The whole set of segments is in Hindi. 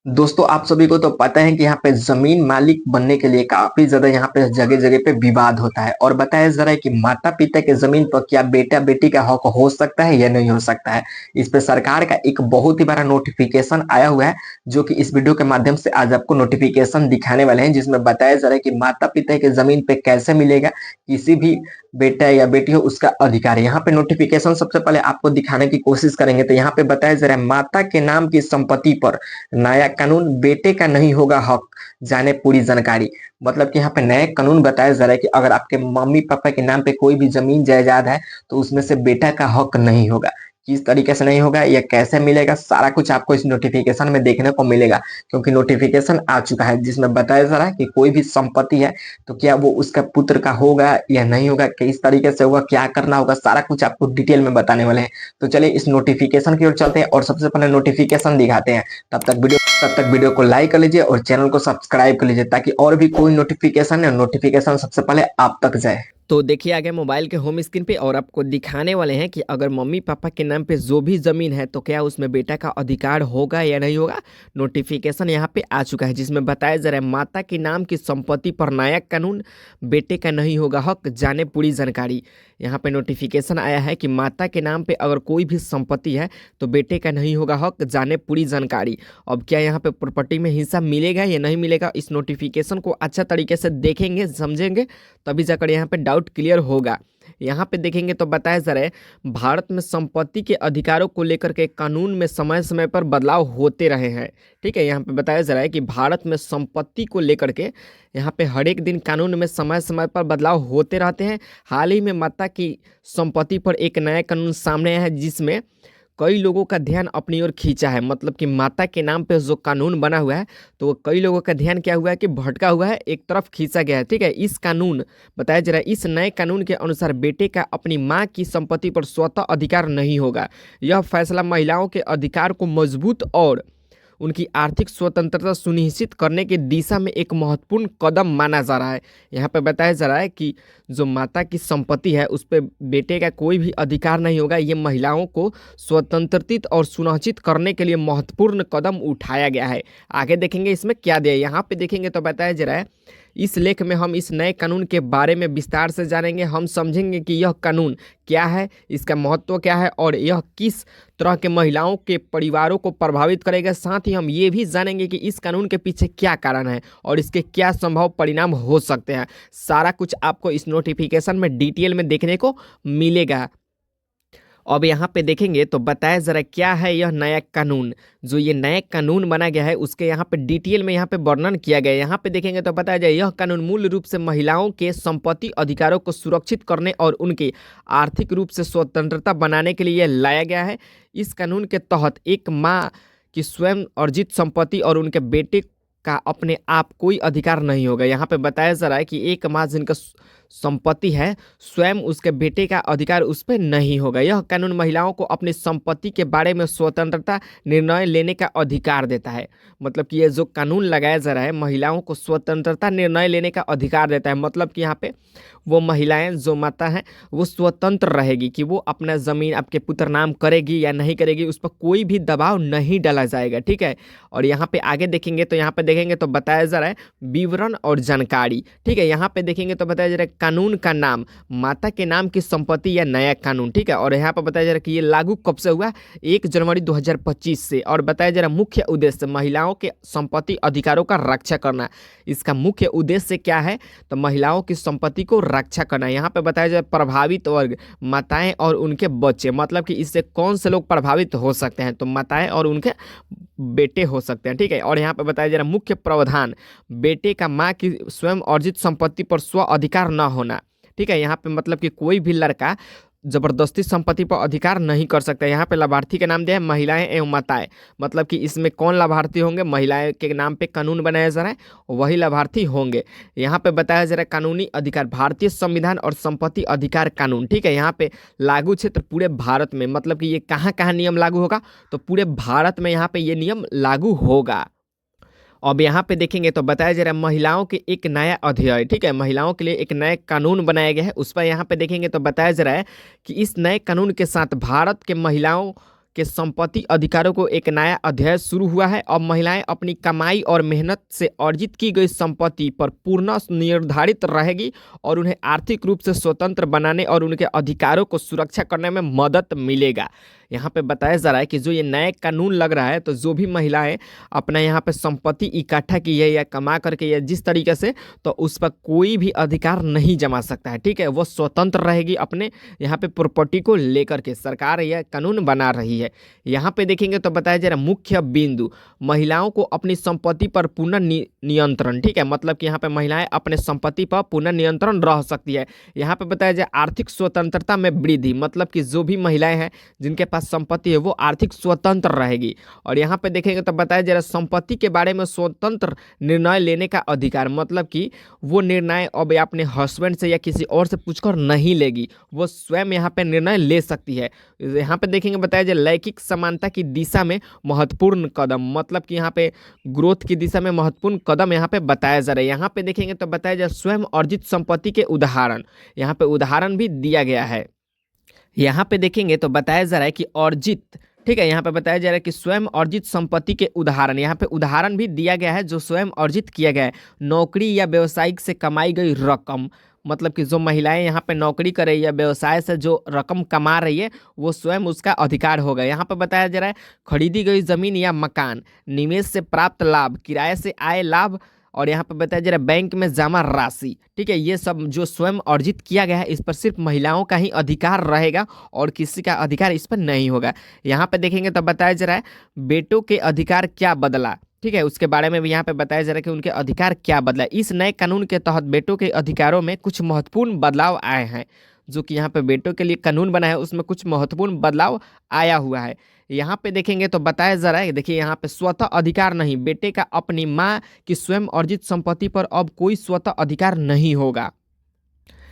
दोस्तों आप सभी को तो पता है कि यहाँ पे जमीन मालिक बनने के लिए काफी ज्यादा यहाँ पे जगह जगह पे विवाद होता है। और बताया जा रहा है कि माता पिता के जमीन पर क्या बेटा बेटी का हक हो सकता है या नहीं हो सकता है। इस पे सरकार का एक बहुत ही बड़ा नोटिफिकेशन आया हुआ है, जो कि इस वीडियो के माध्यम से आज आपको नोटिफिकेशन दिखाने वाले हैं, जिसमें बताया जा रहा है कि माता पिता के जमीन पे कैसे मिलेगा किसी भी बेटा या बेटी हो उसका अधिकार है। यहाँ पे नोटिफिकेशन सबसे पहले आपको दिखाने की कोशिश करेंगे तो यहाँ पे बताया जा रहा है माता के नाम की संपत्ति पर नया कानून बेटे का नहीं होगा हक, जाने पूरी जानकारी। मतलब कि यहाँ पे नया कानून बताया जा रहा है कि अगर आपके मम्मी पापा के नाम पे कोई भी जमीन जायदाद है तो उसमें से बेटा का हक नहीं होगा। किस तरीके से नहीं होगा या कैसे मिलेगा, सारा कुछ आपको इस नोटिफिकेशन में देखने को मिलेगा। क्योंकि नोटिफिकेशन आ चुका है जिसमें बताया जा रहा है कि कोई भी संपत्ति है तो क्या वो उसका पुत्र का होगा या नहीं होगा, किस तरीके से होगा, क्या करना होगा, सारा कुछ आपको डिटेल में बताने वाले हैं। तो चलिए इस नोटिफिकेशन की ओर चलते हैं और सबसे पहले नोटिफिकेशन दिखाते हैं। तब तक वीडियो को लाइक कर लीजिए और चैनल को सब्सक्राइब कर लीजिए ताकि और भी कोई नोटिफिकेशन है नोटिफिकेशन सबसे पहले आप तक जाए। तो देखिए आगे मोबाइल के होम स्क्रीन पे और आपको दिखाने वाले हैं कि अगर मम्मी पापा के नाम पे जो भी ज़मीन है तो क्या उसमें बेटा का अधिकार होगा या नहीं होगा। नोटिफिकेशन यहाँ पे आ चुका है जिसमें बताया जा रहा है माता के नाम की संपत्ति पर नया कानून बेटे का नहीं होगा हक, जाने पूरी जानकारी। यहाँ पे नोटिफिकेशन आया है कि माता के नाम पे अगर कोई भी संपत्ति है तो बेटे का नहीं होगा हक, जाने पूरी जानकारी। अब क्या यहाँ पे प्रॉपर्टी में हिस्सा मिलेगा या नहीं मिलेगा, इस नोटिफिकेशन को अच्छा तरीके से देखेंगे समझेंगे तभी जाकर यहाँ पे डाउट क्लियर होगा। यहाँ पे देखेंगे तो बताया जा रहा है भारत में संपत्ति के अधिकारों को लेकर के कानून में समय समय पर बदलाव होते रहे हैं। ठीक है, यहाँ पे बताया जा रहा है कि भारत में संपत्ति को लेकर के यहाँ पे हर एक दिन कानून में समय समय पर बदलाव होते रहते हैं। हाल ही में माता की संपत्ति पर एक नया कानून सामने आया है जिसमें कई लोगों का ध्यान अपनी ओर खींचा है। मतलब कि माता के नाम पे जो कानून बना हुआ है तो वो कई लोगों का ध्यान क्या हुआ है कि भटका हुआ है, एक तरफ खींचा गया है। ठीक है, इस कानून बताया जा रहा है इस नए कानून के अनुसार बेटे का अपनी मां की संपत्ति पर स्वतः अधिकार नहीं होगा। यह फैसला महिलाओं के अधिकार को मजबूत और उनकी आर्थिक स्वतंत्रता सुनिश्चित करने की दिशा में एक महत्वपूर्ण कदम माना जा रहा है। यहाँ पे बताया जा रहा है कि जो माता की संपत्ति है उस पर बेटे का कोई भी अधिकार नहीं होगा। ये महिलाओं को स्वतंत्रित और सुनिश्चित करने के लिए महत्वपूर्ण कदम उठाया गया है। आगे देखेंगे इसमें क्या दिया है। यहाँ पे देखेंगे तो बताया जा रहा है इस लेख में हम इस नए कानून के बारे में विस्तार से जानेंगे। हम समझेंगे कि यह कानून क्या है, इसका महत्व क्या है और यह किस तरह के महिलाओं के परिवारों को प्रभावित करेगा। साथ ही हम ये भी जानेंगे कि इस कानून के पीछे क्या कारण है और इसके क्या संभव परिणाम हो सकते हैं। सारा कुछ आपको इस नोटिफिकेशन में डिटेल में देखने को मिलेगा। अब यहाँ पे देखेंगे तो बताया जरा क्या है यह नया कानून। जो ये नया कानून बना गया है उसके यहाँ पे डिटेल में यहाँ पे वर्णन किया गया है। यहाँ पे देखेंगे तो बताया जाए यह कानून मूल रूप से महिलाओं के संपत्ति अधिकारों को सुरक्षित करने और उनकी आर्थिक रूप से स्वतंत्रता बनाने के लिए लाया गया है। इस कानून के तहत एक माँ की स्वयं अर्जित संपत्ति और उनके बेटे का अपने आप कोई अधिकार नहीं होगा। यहाँ पे बताया जा रहा है कि एक माँ जिनका संपत्ति है स्वयं उसके बेटे का अधिकार उस पर नहीं होगा। यह कानून महिलाओं को अपनी संपत्ति के बारे में स्वतंत्रता निर्णय लेने का अधिकार देता है। मतलब कि ये जो कानून लगाया जा रहा है महिलाओं को स्वतंत्रता निर्णय लेने का अधिकार देता है। मतलब कि यहाँ पे वो महिलाएं जो माता हैं वो स्वतंत्र रहेगी कि वो अपना ज़मीन आपके पुत्र नाम करेगी या नहीं करेगी, उस पर कोई भी दबाव नहीं डाला जाएगा। ठीक है, और यहाँ पे आगे देखेंगे तो यहाँ पे देखेंगे तो बताया जा रहा है विवरण और जानकारी। ठीक है, यहाँ पे देखेंगे तो बताया जा रहा है कानून का नाम माता के नाम की संपत्ति या नया कानून। ठीक है, और यहाँ पर बताया जा रहा है कि ये लागू कब से हुआ, 1 जनवरी 2025 से। और बताया जा रहा है मुख्य उद्देश्य महिलाओं के संपत्ति अधिकारों का रक्षा करना। इसका मुख्य उद्देश्य क्या है तो महिलाओं की संपत्ति को रक्षा करना। यहाँ पे बताया जाए प्रभावित वर्ग माताएं और उनके बच्चे। मतलब कि इससे कौन से लोग प्रभावित हो सकते हैं तो माताएं और उनके बेटे हो सकते हैं। ठीक है, और यहाँ पे बताया जा रहा है मुख्य प्रावधान बेटे का माँ की स्वयं अर्जित संपत्ति पर स्व अधिकार न होना। ठीक है, यहाँ पे मतलब कि कोई भी लड़का जबरदस्ती संपत्ति पर अधिकार नहीं कर सकता। यहाँ पे लाभार्थी का नाम दिया है महिलाएं एवं माताएं। मतलब कि इसमें कौन लाभार्थी होंगे, महिलाएं के नाम पे कानून बनाया जा रहा है वही लाभार्थी होंगे। यहाँ पे बताया जा रहा है कानूनी अधिकार भारतीय संविधान और संपत्ति अधिकार कानून। ठीक है, यहाँ पे लागू क्षेत्र पूरे भारत में। मतलब कि ये कहाँ कहाँ नियम लागू होगा तो पूरे भारत में यहाँ पे ये नियम लागू होगा। अब यहाँ पे देखेंगे तो बताया जा रहा है महिलाओं के एक नया अध्याय। ठीक है, महिलाओं के लिए एक नया कानून बनाया गया है। उस पर यहाँ पे देखेंगे तो बताया जा रहा है कि इस नए कानून के साथ भारत के महिलाओं के संपत्ति अधिकारों को एक नया अध्याय शुरू हुआ है। अब महिलाएं अपनी कमाई और मेहनत से अर्जित की गई संपत्ति पर पूर्ण निर्धारित रहेगी और उन्हें आर्थिक रूप से स्वतंत्र बनाने और उनके अधिकारों को सुरक्षा करने में मदद मिलेगा। यहाँ पे बताया जा रहा है कि जो ये नया कानून लग रहा है, तो जो भी महिलाएं अपना यहाँ पे संपत्ति इकट्ठा की है या कमा करके या जिस तरीके से, तो उस पर कोई भी अधिकार नहीं जमा सकता है। ठीक है, वो स्वतंत्र रहेगी अपने यहाँ पे प्रॉपर्टी को लेकर के। सरकार यह कानून बना रही है। यहाँ पे देखेंगे तो बताया जा रहा है मुख्य बिंदु, महिलाओं को अपनी संपत्ति पर पूर्ण नियंत्रण। ठीक है, मतलब कि यहाँ पे महिलाएं अपने संपत्ति पर पूर्ण नियंत्रण रह सकती है। यहाँ पे बताया जाए आर्थिक स्वतंत्रता में वृद्धि, मतलब कि जो भी महिलाएं हैं जिनके पास संपत्ति है वो आर्थिक स्वतंत्र रहेगी। और यहाँ पे देखेंगे तो बताया जा रहा है संपत्ति के बारे में स्वतंत्र निर्णय लेने का अधिकार, मतलब कि वो निर्णय अब अपने हस्बैंड से या किसी और से पूछकर नहीं लेगी, वो स्वयं यहाँ पे निर्णय ले सकती है। यहाँ पे देखेंगे बताया जाए लैंगिक समानता की दिशा में महत्वपूर्ण कदम, मतलब कि यहाँ पे ग्रोथ की दिशा में महत्वपूर्ण कदम यहाँ पे बताया जा रहा है। यहाँ पे देखेंगे तो बताया जाए स्वयं अर्जित संपत्ति के उदाहरण, यहाँ पे उदाहरण भी दिया गया है। यहाँ पे देखेंगे तो बताया जा रहा है कि अर्जित, ठीक है, यहाँ पे बताया जा रहा है कि स्वयं अर्जित संपत्ति के उदाहरण, यहाँ पे उदाहरण भी दिया गया है जो स्वयं अर्जित किया गया है। नौकरी या व्यवसायिक से कमाई गई रकम, मतलब कि जो महिलाएं यहाँ पे नौकरी कर रही है या व्यवसाय से जो रकम कमा रही है वो स्वयं उसका अधिकार होगा। यहाँ पे बताया जा रहा है खरीदी गई जमीन या मकान, निवेश से प्राप्त लाभ, किराए से आए लाभ, और यहाँ पे बताया जा रहा है बैंक में जमा राशि। ठीक है, ये सब जो स्वयं अर्जित किया गया है इस पर सिर्फ महिलाओं का ही अधिकार रहेगा और किसी का अधिकार इस पर नहीं होगा। यहाँ पे देखेंगे तो बताया जा रहा है बेटों के अधिकार क्या बदला। ठीक है, उसके बारे में भी यहाँ पे बताया जा रहा है कि उनके अधिकार क्या बदला। इस नए कानून के तहत बेटों के अधिकारों में कुछ महत्वपूर्ण बदलाव आए हैं। जो कि यहाँ पे बेटों के लिए कानून बना है उसमें कुछ महत्वपूर्ण बदलाव आया हुआ है। यहाँ पे देखेंगे तो बताया जा रहा है, देखिए यहाँ पे स्वतः अधिकार नहीं, बेटे का अपनी माँ की स्वयं अर्जित संपत्ति पर अब कोई स्वतः अधिकार नहीं होगा।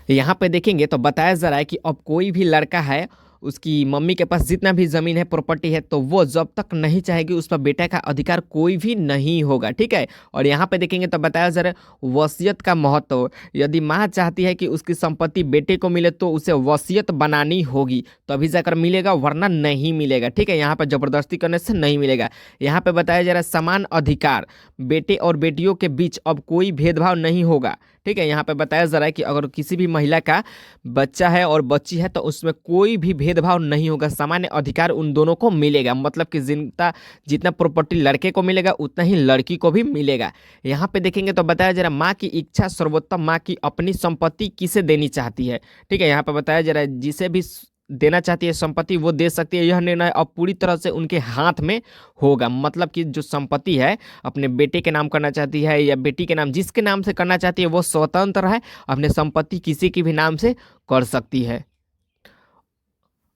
यहाँ पे देखेंगे तो बताया जा रहा है कि अब कोई भी लड़का है, उसकी मम्मी के पास जितना भी ज़मीन है, प्रॉपर्टी है, तो वो जब तक नहीं चाहेगी उस पर बेटा का अधिकार कोई भी नहीं होगा। ठीक है, और यहाँ पे देखेंगे तो बताया जा रहा है वसीयत का महत्व। यदि माँ चाहती है कि उसकी संपत्ति बेटे को मिले तो उसे वसीयत बनानी होगी, तभी जाकर मिलेगा, वरना नहीं मिलेगा। ठीक है, यहाँ पर ज़बरदस्ती करने से नहीं मिलेगा। यहाँ पे बताया जा रहा है समान अधिकार, बेटे और बेटियों के बीच अब कोई भेदभाव नहीं होगा। ठीक है, यहाँ पे बताया जा रहा है कि अगर किसी भी महिला का बच्चा है और बच्ची है तो उसमें कोई भी भेदभाव नहीं होगा, सामान्य अधिकार उन दोनों को मिलेगा। मतलब कि जितना प्रॉपर्टी लड़के को मिलेगा उतना ही लड़की को भी मिलेगा। यहाँ पे देखेंगे तो बताया जा रहा है माँ की इच्छा सर्वोत्तम, माँ की अपनी संपत्ति किसे देनी चाहती है। ठीक है, यहाँ पे बताया जा रहा है जिसे भी देना चाहती है संपत्ति वो दे सकती है, यह निर्णय अब पूरी तरह से उनके हाथ में होगा। मतलब कि जो संपत्ति है अपने बेटे के नाम करना चाहती है या बेटी के नाम, जिसके नाम से करना चाहती है वो स्वतंत्र है, अपने संपत्ति किसी की भी नाम से कर सकती है।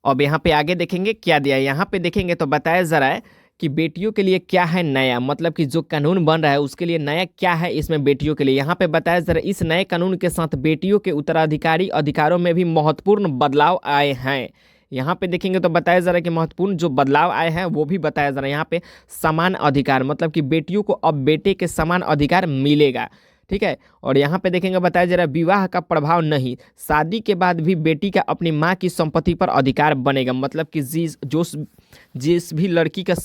अब यहाँ पे आगे देखेंगे क्या दिया है। यहाँ पे देखेंगे तो बताया जा रहा है कि बेटियों के लिए क्या है नया, मतलब कि जो कानून बन रहा है उसके लिए नया क्या है इसमें बेटियों के लिए। यहाँ पे बताया जा रहा है इस नए कानून के साथ बेटियों के उत्तराधिकारी अधिकारों में भी महत्वपूर्ण बदलाव आए हैं। यहाँ पे देखेंगे तो बताया जा रहा है कि महत्वपूर्ण जो बदलाव आए हैं वो भी बताया जा रहा है। यहाँ पे समान अधिकार, मतलब कि बेटियों को अब बेटे के समान अधिकार मिलेगा। ठीक है, और यहाँ पे देखेंगे बताया जा रहा है विवाह का प्रभाव नहीं, शादी के बाद भी बेटी का अपनी माँ की संपत्ति पर अधिकार बनेगा। मतलब कि जिस भी लड़की का,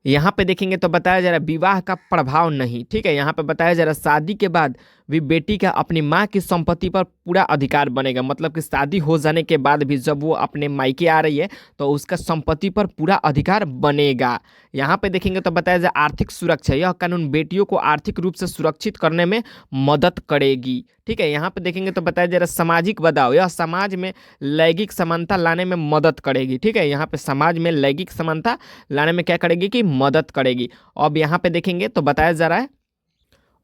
यहाँ पे देखेंगे तो बताया जा रहा है विवाह का प्रभाव नहीं। ठीक है, यहाँ पे बताया जा रहा है शादी के बाद भी बेटी का अपनी माँ की संपत्ति पर पूरा अधिकार बनेगा। मतलब कि शादी हो जाने के बाद भी जब वो अपने मायके आ रही है तो उसका संपत्ति पर पूरा अधिकार बनेगा। यहाँ पे देखेंगे तो बताया जा आर्थिक सुरक्षा, यह कानून बेटियों को आर्थिक रूप से सुरक्षित करने में मदद करेगी। ठीक है, यहाँ पे देखेंगे तो बताया जा रहा है सामाजिक बदलाव, यह समाज में लैंगिक समानता लाने में मदद करेगी। ठीक है, यहाँ पे समाज में लैंगिक समानता लाने में क्या करेगी कि मदद करेगी। अब यहाँ पे देखेंगे तो बताया जा रहा है,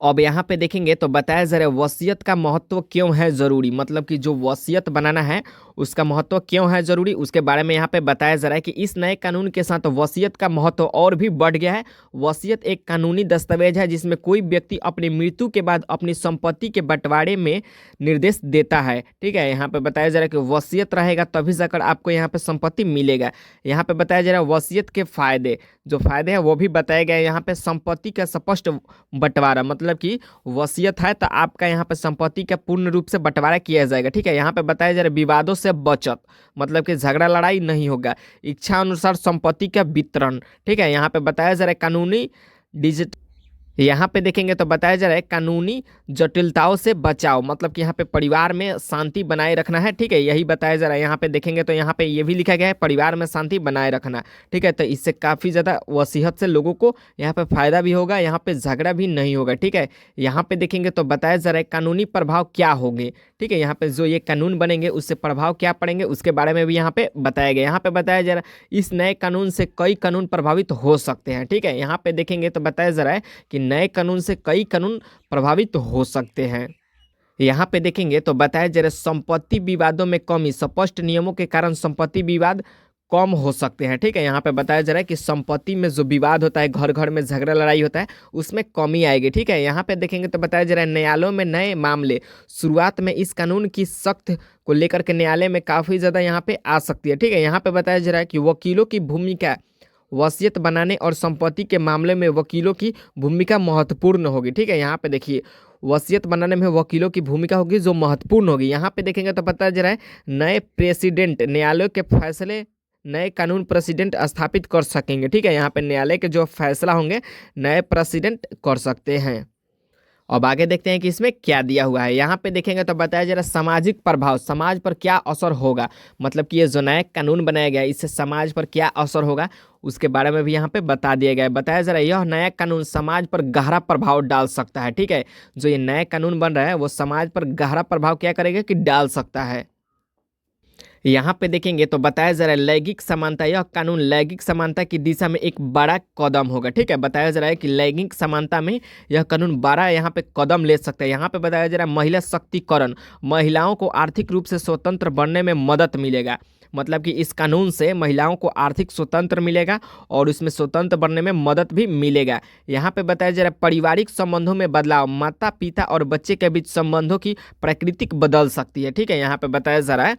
अब यहाँ पे देखेंगे तो बताया जा रहा है वसीयत का महत्व क्यों है ज़रूरी। मतलब कि जो वसीयत बनाना है उसका महत्व क्यों है ज़रूरी, उसके बारे में यहाँ पे बताया जा रहा है कि इस नए कानून के साथ वसीयत का महत्व और भी बढ़ गया है। वसीयत एक कानूनी दस्तावेज है जिसमें कोई व्यक्ति अपनी मृत्यु के बाद अपनी संपत्ति के बंटवारे में निर्देश देता है। ठीक है, यहाँ पे बताया जा रहा है कि वसीयत रहेगा तभी जाकर आपको यहाँ पे संपत्ति मिलेगा। यहाँ पे बताया जा रहा है वसीयत के फायदे, जो फायदे हैं वो भी बताए गए। यहाँ पे संपत्ति का स्पष्ट बंटवारा, मतलब मतलब कि वसीयत है तो आपका यहाँ पे संपत्ति का पूर्ण रूप से बंटवारा किया जाएगा। ठीक है, यहाँ पे बताया जा रहा है विवादों से बचत, मतलब कि झगड़ा लड़ाई नहीं होगा। इच्छा अनुसार संपत्ति का वितरण। ठीक है, यहाँ पे बताया जा रहा है कानूनी डिजिट यहाँ पे देखेंगे तो बताया जा रहा है कानूनी जटिलताओं से बचाव, मतलब कि यहाँ पे परिवार में शांति बनाए रखना है। ठीक है, यही बताया जा रहा है। यहाँ पे देखेंगे तो यहाँ पे ये भी लिखा गया है परिवार में शांति बनाए रखना। ठीक है, तो इससे काफ़ी ज़्यादा वसीयत से लोगों को यहाँ पे फायदा भी होगा, यहाँ पे झगड़ा भी नहीं होगा। ठीक है, यहाँ पे देखेंगे तो बताया जा रहा है कानूनी प्रभाव क्या होंगे। ठीक है, यहाँ पे जो ये कानून बनेंगे उससे प्रभाव क्या पड़ेंगे उसके बारे में भी यहाँ पे बताया गया। यहाँ पे बताया जा रहा है इस नए कानून से कई कानून प्रभावित हो सकते हैं। ठीक है, यहाँ पे देखेंगे तो बताया जा रहा है कि नए कानून से कई कानून प्रभावित हो सकते हैं। यहाँ पे देखेंगे तो बताया जा रहा है संपत्ति विवादों में कमी, स्पष्ट नियमों के कारण संपत्ति विवाद कम हो सकते हैं। ठीक है, यहाँ पे बताया जा रहा है कि संपत्ति में जो विवाद होता है, घर घर में झगड़ा लड़ाई होता है, उसमें कमी आएगी। ठीक है, यहाँ पे देखेंगे तो बताया जा रहा है न्यायालयों में नए मामले, शुरुआत में इस कानून की सख्त को लेकर के न्यायालय में काफ़ी ज़्यादा यहाँ पे आ सकती है। ठीक है, यहाँ पे बताया जा रहा है कि वकीलों की भूमिका वसीयत बनाने और संपत्ति के मामले में वकीलों की भूमिका महत्वपूर्ण होगी। ठीक है, यहाँ पे देखिए वसीयत बनाने में वकीलों की भूमिका होगी जो महत्वपूर्ण होगी। यहाँ पे देखेंगे तो पता चल रहा है नए प्रेसिडेंट न्यायालयों के फैसले नए कानून प्रेसिडेंट स्थापित कर सकेंगे। ठीक है, यहाँ पे न्यायालय के जो फैसला होंगे नए प्रेसिडेंट कर सकते हैं। अब आगे देखते हैं कि इसमें क्या दिया हुआ है। यहाँ पे देखेंगे तो बताया जा रहा है सामाजिक प्रभाव, समाज पर क्या असर होगा, मतलब कि ये जो नया कानून बनाया गया है इससे समाज पर क्या असर होगा उसके बारे में भी यहाँ पे बता दिया गया है। बताया जा रहा है यह नया कानून समाज पर गहरा प्रभाव डाल सकता है। ठीक है, जो ये नया कानून बन रहा है वो समाज पर गहरा प्रभाव क्या करेगा कि डाल सकता है। यहाँ पे देखेंगे तो बताया जा रहा है लैंगिक समानता, यह कानून लैंगिक समानता की दिशा में एक बड़ा कदम होगा। ठीक है, बताया जा रहा है कि लैंगिक समानता में यह कानून बड़ा यहाँ पे कदम ले सकता है। यहाँ पे बताया जा रहा है महिला शक्तिकरण, महिलाओं को आर्थिक रूप से स्वतंत्र बनने में मदद मिलेगा, मतलब कि इस कानून से महिलाओं को आर्थिक स्वतंत्र मिलेगा और उसमें स्वतंत्र बनने में मदद भी मिलेगा। यहाँ पे बताया जा रहा है पारिवारिक संबंधों में बदलाव, माता पिता और बच्चे के बीच संबंधों की प्रकृति बदल सकती है। ठीक है, यहाँ पे बताया जा रहा है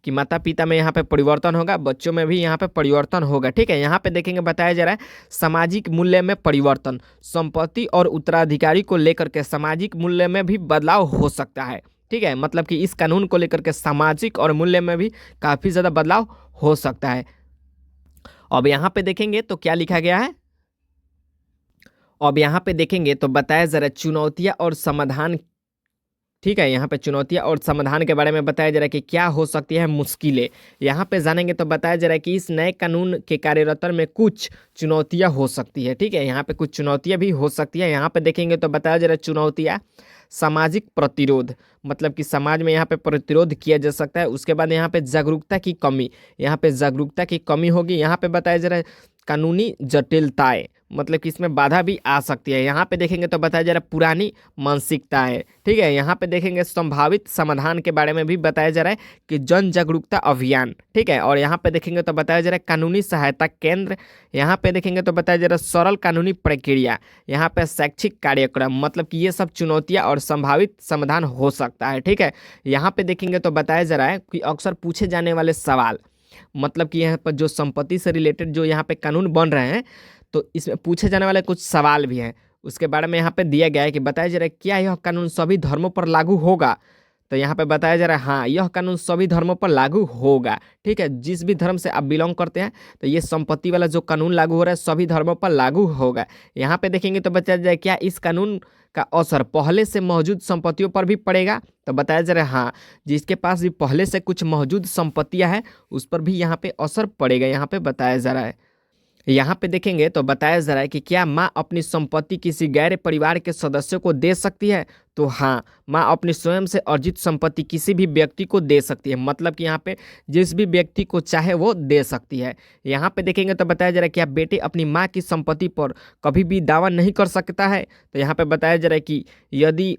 कि माता पिता में यहाँ पे परिवर्तन होगा, बच्चों में भी यहाँ पे परिवर्तन होगा। ठीक है, यहाँ पे देखेंगे बताया जा रहा है सामाजिक मूल्य में परिवर्तन, संपत्ति और उत्तराधिकारी को लेकर के सामाजिक मूल्य में भी बदलाव हो सकता है। ठीक है, मतलब कि इस कानून को लेकर के सामाजिक और मूल्य में भी काफ़ी ज़्यादा बदलाव हो सकता है। अब यहाँ पे देखेंगे तो क्या लिखा गया है, अब यहाँ पे देखेंगे तो बताया जा रहा है चुनौतियाँ और समाधान। ठीक है, यहाँ पे चुनौतियाँ और समाधान के बारे में बताया जा रहा है कि क्या हो सकती है मुश्किलें। यहाँ पे जानेंगे तो बताया जा रहा है कि इस नए कानून के कार्यरतन में कुछ चुनौतियाँ हो सकती है। ठीक है, यहाँ पे कुछ चुनौतियाँ भी हो सकती है। यहाँ पे देखेंगे तो बताया जा रहा है चुनौतियाँ सामाजिक प्रतिरोध, मतलब कि समाज में यहाँ पे प्रतिरोध किया जा सकता है। उसके बाद यहाँ पे जागरूकता की कमी, यहाँ पे जागरूकता की कमी होगी। यहाँ पे बताया जा रहा है कानूनी जटिलताएं, मतलब कि इसमें बाधा भी आ सकती है। यहाँ पे देखेंगे तो बताया जा रहा है पुरानी मानसिकताएं। ठीक है, यहाँ पे देखेंगे संभावित समाधान के बारे में भी बताया जा रहा है कि जन जागरूकता अभियान। ठीक है, और यहाँ पे देखेंगे तो बताया जा रहा है कानूनी सहायता केंद्र। यहाँ पे देखेंगे तो बताया जा रहा है सरल कानूनी प्रक्रिया, यहाँ पे शैक्षिक कार्यक्रम, मतलब कि ये सब चुनौतियाँ और संभावित समाधान हो सकता है। ठीक है, यहाँ पे देखेंगे तो बताया जा रहा है कि अक्सर पूछे जाने वाले सवाल, मतलब कि यहाँ पर जो संपत्ति से रिलेटेड जो यहाँ पे कानून बन रहे हैं तो इसमें पूछे जाने वाले कुछ सवाल भी हैं, उसके बारे में यहाँ पे दिया गया है कि बताया जा रहा है क्या यह कानून सभी धर्मों पर लागू होगा। तो यहाँ पे बताया जा रहा है हाँ, यह कानून सभी धर्मों पर लागू होगा। ठीक है, जिस भी धर्म से आप बिलोंग करते हैं तो ये संपत्ति वाला जो कानून लागू हो रहा है सभी धर्मों पर लागू होगा। यहाँ पे देखेंगे तो बताया जाए क्या इस कानून का असर पहले से मौजूद संपत्तियों पर भी पड़ेगा। तो बताया जा रहा है हाँ, जिसके पास भी पहले से कुछ मौजूद संपत्तियां हैं उस पर भी यहाँ पे असर पड़ेगा, यहाँ पे बताया जा रहा है। यहाँ पे देखेंगे तो बताया जा रहा है कि क्या माँ अपनी संपत्ति किसी गैर परिवार के सदस्य को दे सकती है। तो हाँ, माँ अपनी स्वयं से अर्जित संपत्ति किसी भी व्यक्ति को दे सकती है, मतलब कि यहाँ पे जिस भी व्यक्ति को चाहे वो दे सकती है। यहाँ पे देखेंगे तो बताया जा रहा है कि बेटे अपनी माँ की संपत्ति पर कभी भी दावा नहीं कर सकता है। तो यहाँ पे बताया जा रहा है कि यदि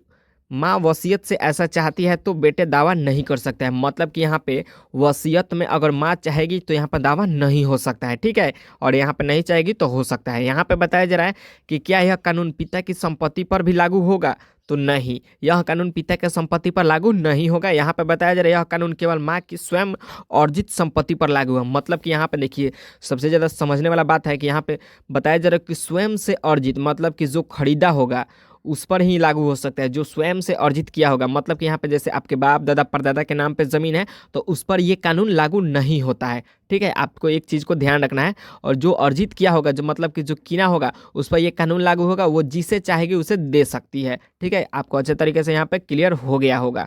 माँ वसीयत से ऐसा चाहती है तो बेटे दावा नहीं कर सकता है, मतलब कि यहाँ पे वसीयत में अगर माँ चाहेगी तो यहाँ पर दावा नहीं हो सकता है। ठीक है, और यहाँ पे नहीं चाहेगी तो हो सकता है। यहाँ पे बताया जा रहा है कि क्या यह कानून पिता की संपत्ति पर भी लागू होगा। तो नहीं, यह कानून पिता के संपत्ति पर लागू नहीं होगा। यहाँ पे बताया जा रहा है यह कानून केवल माँ की स्वयं अर्जित संपत्ति पर लागू है, मतलब कि यहाँ पे देखिए सबसे ज़्यादा समझने वाला बात है कि यहाँ पे बताया जा रहा है कि स्वयं से अर्जित, मतलब कि जो खरीदा होगा उस पर ही लागू हो सकता है, जो स्वयं से अर्जित किया होगा। मतलब कि यहाँ पे जैसे आपके बाप दादा परदादा के नाम पे ज़मीन है तो उस पर ये कानून लागू नहीं होता है। ठीक है, आपको एक चीज़ को ध्यान रखना है। और जो अर्जित किया होगा, जो मतलब कि जो किना होगा, उस पर ये कानून लागू होगा, वो जिसे चाहेगी उसे दे सकती है। ठीक है, आपको अच्छे तरीके से यहाँ पे क्लियर हो गया होगा।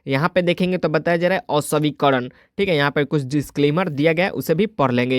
यहाँ पे देखेंगे तो बताया जा रहा है अस्वीकरण। ठीक है, यहाँ पे कुछ डिस्क्लेमर दिया गया है, उसे भी पढ़ लेंगे।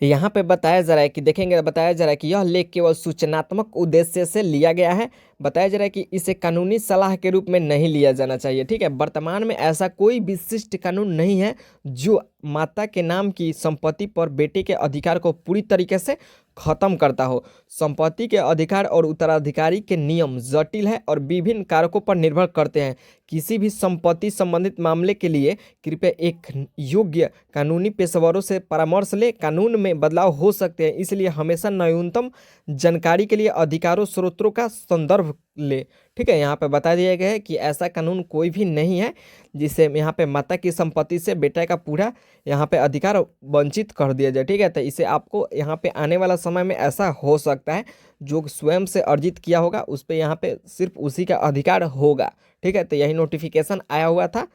यहाँ पे बताया जा रहा है कि देखेंगे, बताया जा रहा है कि यह लेख केवल सूचनात्मक उद्देश्य से लिया गया है। बताया जा रहा है कि इसे कानूनी सलाह के रूप में नहीं लिया जाना चाहिए। ठीक है, वर्तमान में ऐसा कोई विशिष्ट कानून नहीं है जो माता के नाम की संपत्ति पर बेटे के अधिकार को पूरी तरीके से खत्म करता हो। संपत्ति के अधिकार और उत्तराधिकारी के नियम जटिल है और विभिन्न कारकों पर निर्भर करते हैं। किसी भी संपत्ति संबंधित मामले के लिए कृपया एक योग्य कानूनी पेशेवरों से परामर्श लें। कानून में बदलाव हो सकते हैं, इसलिए हमेशा न्यूनतम जानकारी के लिए अधिकारों स्रोतों का संदर्भ ले। ठीक है, यहाँ पे बता दिया गया है कि ऐसा कानून कोई भी नहीं है जिसे यहाँ पे माता की संपत्ति से बेटा का पूरा यहाँ पे अधिकार वंचित कर दिया जाए। ठीक है, तो इसे आपको यहाँ पे आने वाला समय में ऐसा हो सकता है, जो स्वयं से अर्जित किया होगा उस पे यहाँ पे सिर्फ उसी का अधिकार होगा। ठीक है, तो यही नोटिफिकेशन आया हुआ था।